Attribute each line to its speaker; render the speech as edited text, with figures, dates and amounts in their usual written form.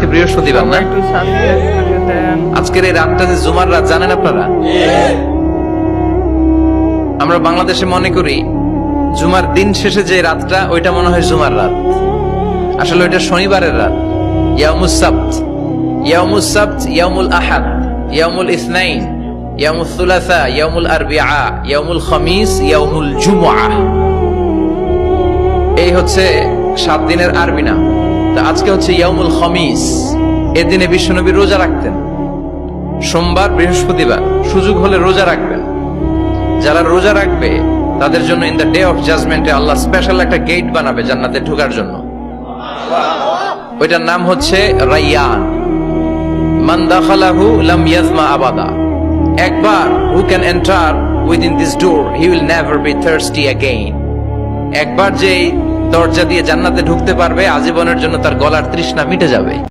Speaker 1: আজকে বৃহস্পতিবার না? আজকের এই রাতটা যে জুমার রাত জানেন আপনারা? আমরা বাংলাদেশে মনে করি জুমার দিন শেষে যে রাতটা ওইটা মনে হয় জুমার রাত, আসলে ওইটা শনিবারের রাত। ইয়াউমুস সাবত, ইয়াউমুস সাবত, ইয়াউমুল আহাদ, ইয়াউমুল ইসনাইন, ইয়াউমুল সুলাসা, ইয়াউমুল আরবিআ, ইয়াউমুল খামিস, ইয়াউমুল জুমআ। এই হচ্ছে 7 দিনের আরবি নাম। তা আজকে হচ্ছে ইয়াউমুল খামিস। এর দিনে বিশ্বনবী রোজা রাখতেন, সোমবার বৃহস্পতিবার সুযোগ হলে রোজা রাখবেন। যারা রোজা রাখবে তাদের জন্য ইন দ্য ডে অফ জাজমেন্টে আল্লাহ স্পেশাল একটা গেট বানাবে জান্নাতে ঢোকার জন্য। ওইটার নাম হচ্ছে রাইয়ান। মান দাখালাহু লাম ইয়াজমা আবাদা। একবার who can enter within this door he will never be thirsty again. একবার যে দরজা দিয়ে জান্নাতে ঢুকতে পারবে আজীবনের জন্য তার গলার তৃষ্ণা মিটে যাবে।